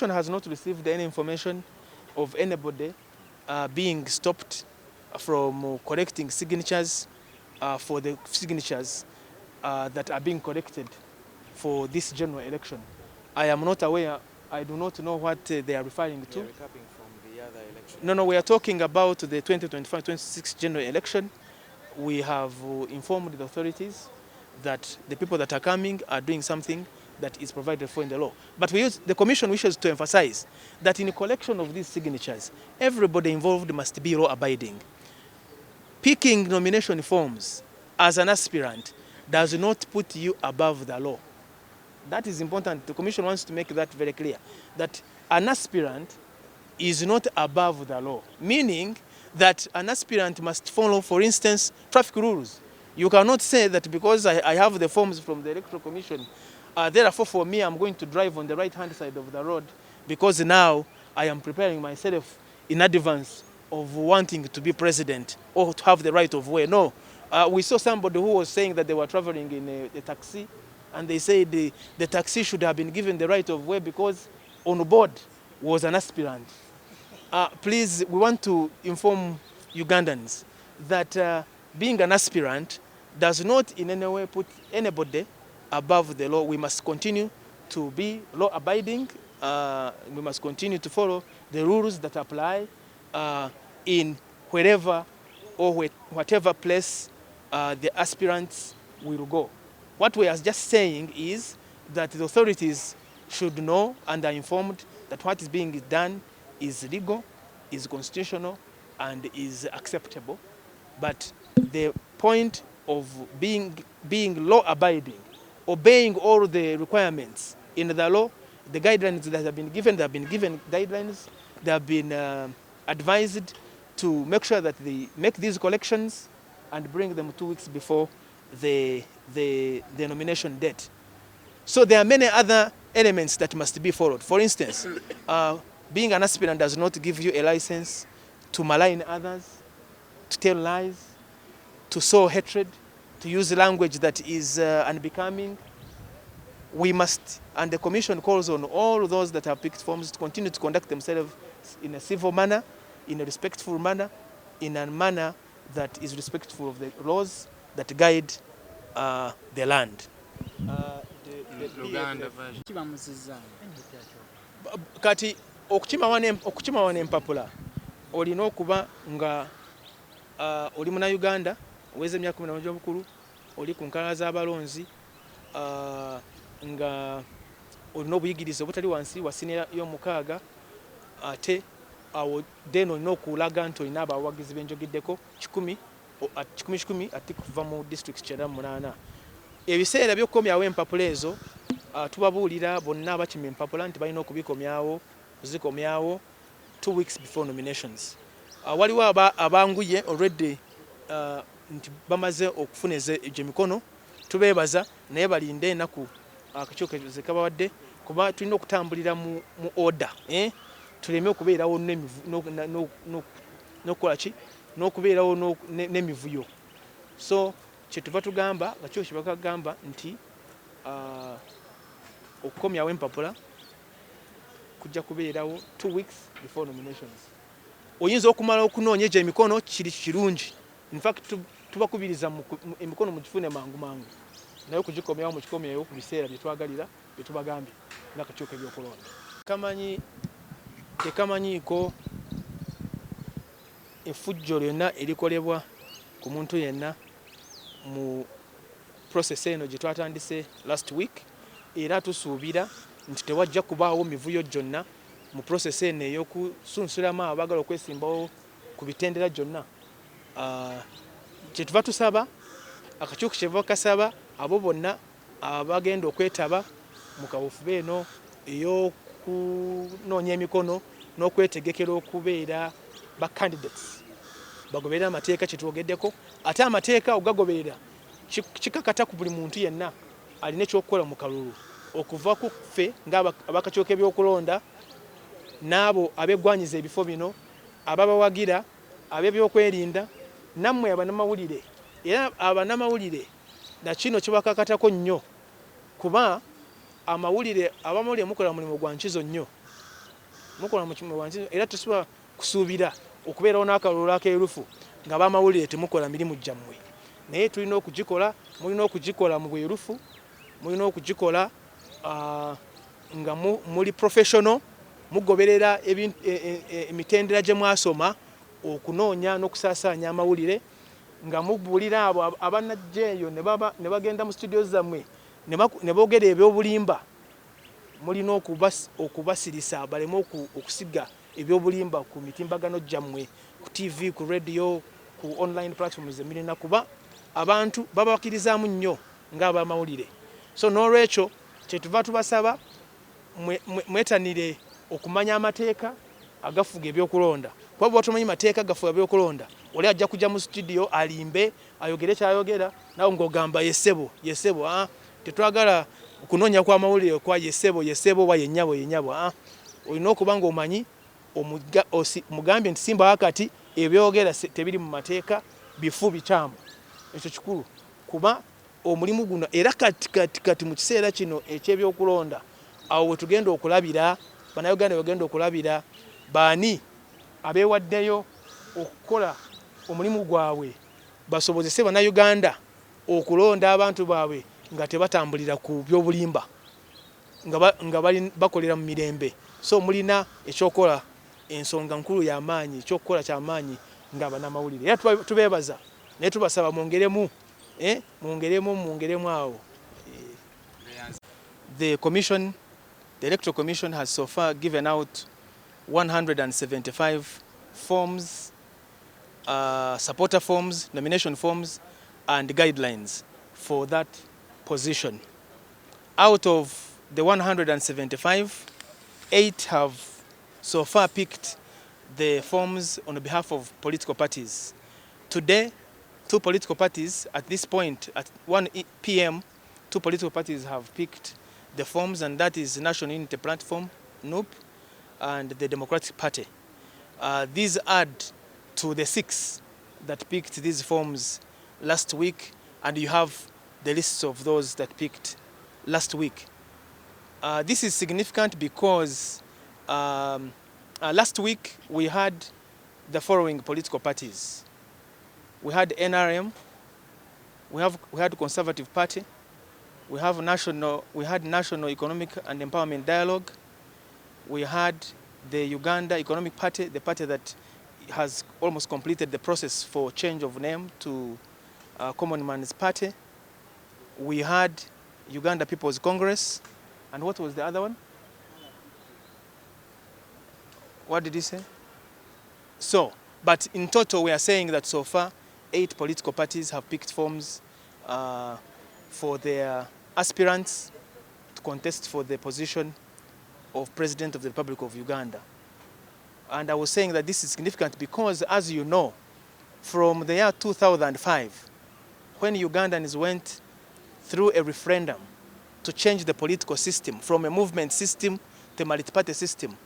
Commission has not received any information of anybody being stopped from collecting signatures for the signatures that are being collected for this general election. I am not aware, I do not know what they are referring to. They are recapping from the other election. No, we are talking about the 2025-26 general election. We have informed the authorities that the people that are coming are doing something that is provided for in the law. But the Commission wishes to emphasize that in the collection of these signatures, everybody involved must be law-abiding. Picking nomination forms as an aspirant does not put you above the law. That is important. The Commission wants to make that very clear, that an aspirant is not above the law, meaning that an aspirant must follow, for instance, traffic rules. You cannot say that because I have the forms from the Electoral Commission, therefore for me I'm going to drive on the right-hand side of the road because now I am preparing myself in advance of wanting to be president or to have the right of way. No. We saw somebody who was saying that they were traveling in a taxi, and they said the taxi should have been given the right of way because on board was an aspirant. Please, we want to inform Ugandans that being an aspirant does not in any way put anybody above the law. We must continue to be law-abiding. We must continue to follow the rules that apply in wherever or whatever place the aspirants will go. What we are just saying is that the authorities should know and are informed that what is being done is legal, is constitutional, and is acceptable. But the point of being law-abiding, obeying all the requirements in the law, the guidelines that have been given, guidelines, they have been advised to make sure that they make these collections and bring them 2 weeks before the nomination date. So there are many other elements that must be followed. For instance, being an aspirant does not give you a license to malign others, to tell lies, to sow hatred, to use language that is unbecoming. We must, and the Commission calls on all those that have picked forms to continue to conduct themselves in a civil manner, in a respectful manner, in a manner that is respectful of the laws that guide the land. Kati okukima wana empapula olina okuba nga oli muna Uganda oweze emyaka 18 obukulu, oli ku nkala z'abalonzi, nga olina obuyigirize obutali wansi wa siniya y'omukaaga, ate awo then olina okulaga nti olina abawagizi benjogeddeko 10 ati kuva mu district 98. Ebiseera by'okukomyawo empapula ezo tubabuulira bonna abakima empapula nti balina okuzikomyawo 2 weeks before nominations. Waliwo abanguye already nti bamaze okufuna egyo emikono, tubeebaza naye balinde ennaku akakiiko ze kabawadde kuba tulina okutambulira mu order, tuleme okubeerawo n'okukolaki n'okubeerawo n'emivuyo. So kyetuva tugamba akakiiko kye bakagamba nti okukomyawo empapula kujja kubeerawo 2 weeks before nominations. Oyinza okumala okunoonya egyo emikono kiri kirungi. In fact tubakubiriza emikono mugifune mangu mangu, naye okugikomyawo mukikomyewo ku biseera bye twagalira bye tubagambye n'akakiiko k'ebyokulonda. Tekamanyiiko effujjo lyonna erikolebwa ku muntu yenna mu process eno gye twatandise last week, era tusuubira nti tewajja kubaawo mivuyo gyonna mu process eno ey'okusunsulamu abagala okwesimbawo ku bitendera gyonna. Kyetuva tusaba akakiiko kyetuva kasaba abo bonna abagenda okwetaba mu kaweefube eno ey'okunoonya emikono n'okwetegekera okubeera ba candidates bagoberera amateeka kyetwogeddeko, ate amateeka ogagoberera kikakata ku buli muntu yenna alina ekyokukola mu kalulu okuva ku ffe ng'abakakiiko k'ebyokulonda n'abo abeggwanyiza ebifo bino, ababawagira, ab'ebyokwerinda, nammwe abanamawulire. Era abanamawulire na kino kibakakatako nnyo kuba amawulire abamawulire mukola mulimu gwa nkizo nnyo. mukola mu kiwandiiko era tusobola kusuubira okubeerawo n'akalulu akeerufu nga b'amawulire temukola mirimu gyammwe naye tulina okugikola mulina okugikola mu bwerufu mulina okugikola nga muli professional mugoberera emitendera gye mwasoma okunoonya n'okusaasaanya amawulire nga mubuulira abo abanajja eyo ne bagenda mu studio zammwe ne boogera ebyobulimba mulina okubasirisa baleme okusiga ebyobulimba ku mitimbagano gyammwe ku TV ku radio ku online platforms emulina kuba abantu babakirizaamu nnyo ng'abamawulire so n'olwekyo kyetuva tubasaba mwetanire okumanya amateeka agafuga ebyokulonda kuba bwe tumanyi mateeka agafuga ebyokulonda oli ajja kujja mu studio alimbe ayogere kyayogera nawe ng'ogamba yesebo tetwagala okunoonya kw'amawulire kwa yesebo wa yennyabo olina okuba ng'omanyi mugambye nti simba wakati ebyogera tebiri mu mateeka bifu bikyamu ekyo kikulu kuba omulimu guno era kati mu kiseera kino eky'ebyokulonda awo we tugenda okulabira bannayuganda bagenda okulabira baani abeewaddeyo okukola omulimu gwabwe basobozese bannayuganda okulonda abantu baabwe nga tebatambulira ku byobulimba nga bakolera mu mirembe so mulina ekyokola ensonga nkulu y'amaanyi ekyokukola ky'amaanyi nga bannamawulire era tubeebaza naye tubasaba mwongeremu awo. The Electoral Commission has so far given out 175 forms, supporter forms, nomination forms, and guidelines for that position. Out of the 175, 8 have so far picked the forms on behalf of political parties. Today, 2 political parties, at this point, at 1 p.m., 2 political parties have picked the forms, and that is National Unity Platform, NUP, and the Democratic Party. These add to the 6 that picked these forms last week, and you have the lists of those that picked last week. This is significant because last week we had the following political parties. We had NRM, we had Conservative Party, we had National Economic and Empowerment Dialogue, we had the Uganda Economic Party, the party that has almost completed the process for change of name to Common Man's Party. We had Uganda People's Congress, and what was the other one? What did he say? So, but in total we are saying that so far 8 political parties have picked forms for their aspirants to contest for the position of President of the Republic of Uganda. And I was saying that this is significant because, as you know, from the year 2005, when Ugandans went through a referendum to change the political system from a movement system to a multi-party system,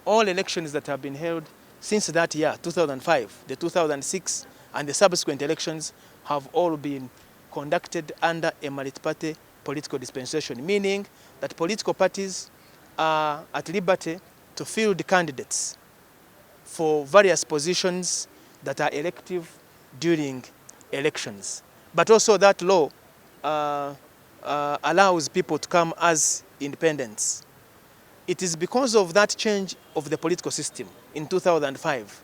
all elections that have been held since that year, 2005, the 2006, and the subsequent elections have all been conducted under a multi-party political dispensation, meaning that political parties are at liberty to field candidates for various positions that are elective during elections. But also that law allows people to come as independents. It is because of that change of the political system in 2005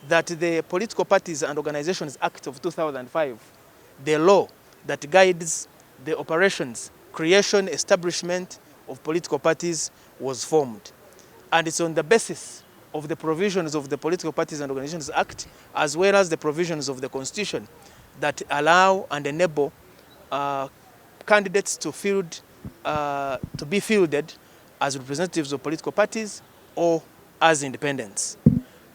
that the Political Parties and Organizations Act of 2005, the law that guides the operations, creation, establishment of political parties was formed. And it's on the basis of the provisions of the Political Parties and Organizations Act, as well as the provisions of the Constitution, that allow and enable candidates to be fielded as representatives of political parties or as independents.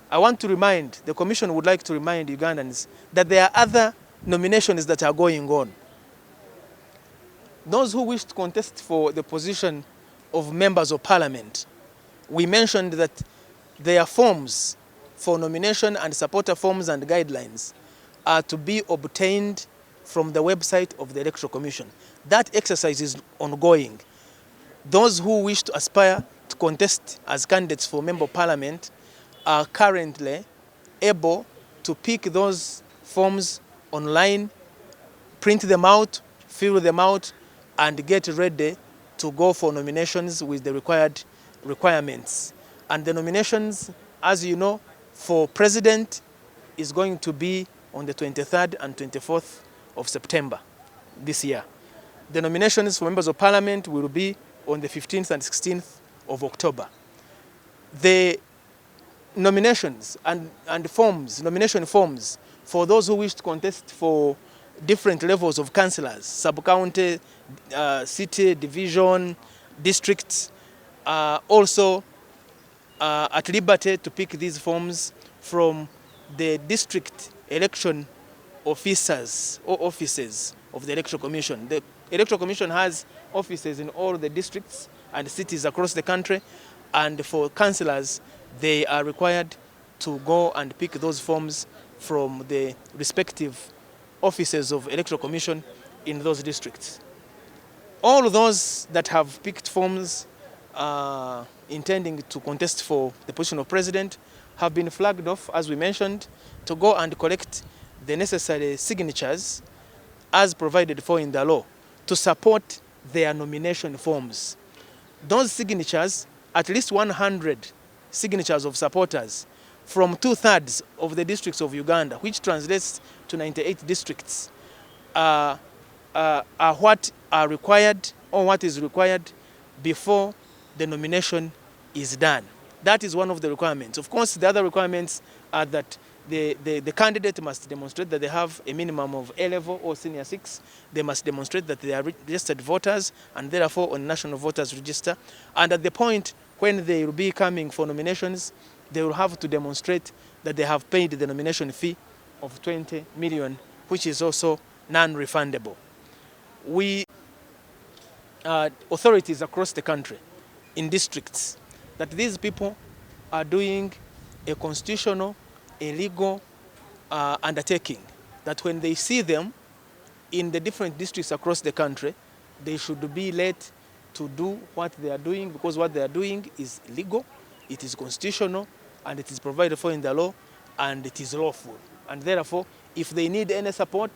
I want to remind, the Commission would like to remind Ugandans that there are other nominations that are going on. Those who wish to contest for the position of members of parliament, we mentioned that their forms for nomination and supporter forms and guidelines are to be obtained from the website of the Electoral Commission. That exercise is ongoing. Those who wish to aspire to contest as candidates for Member of Parliament are currently able to pick those forms online, print them out, fill them out, and get ready to go for nominations with the requirements. And the nominations, as you know, for president is going to be on the 23rd and 24th of September this year. The nominations for members of parliament will be on the 15th and 16th of October. The nominations and nomination forms for those who wish to contest for different levels of councillors, sub-county, city, division, districts, also at liberty to pick these forms from the district election officers or offices of the Electoral Commission. The Electoral Commission has offices in all the districts and cities across the country, and for councillors, they are required to go and pick those forms from the respective offices of Electoral Commission in those districts. All those that have picked forms intending to contest for the position of president have been flagged off, as we mentioned, to go and collect the necessary signatures as provided for in the law to support their nomination forms. Those signatures, at least 100 signatures of supporters from 2/3 of the districts of Uganda, which translates to 98 districts, are what are required or what is required before the nomination is done. That is one of the requirements. Of course, the other requirements are that the candidate must demonstrate that they have a minimum of A-level or senior 6. They must demonstrate that they are registered voters and therefore on National Voters Register. And at the point when they will be coming for nominations, they will have to demonstrate that they have paid the nomination fee of 20 million, which is also non-refundable. We authorities across the country in districts that these people are doing a constitutional, a legal undertaking, that when they see them in the different districts across the country, they should be let to do what they are doing, because what they are doing is legal, it is constitutional, and it is provided for in the law, and it is lawful. And therefore, if they need any support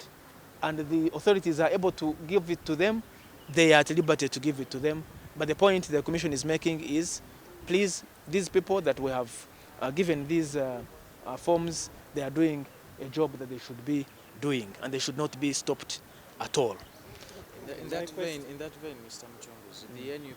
and the authorities are able to give it to them, they are at liberty to give it to them. But the point the Commission is making is, please, these people that we have given these forms, they are doing a job that they should be doing, and they should not be stopped at all. In that vein, Mr. Omwogeze, the NUP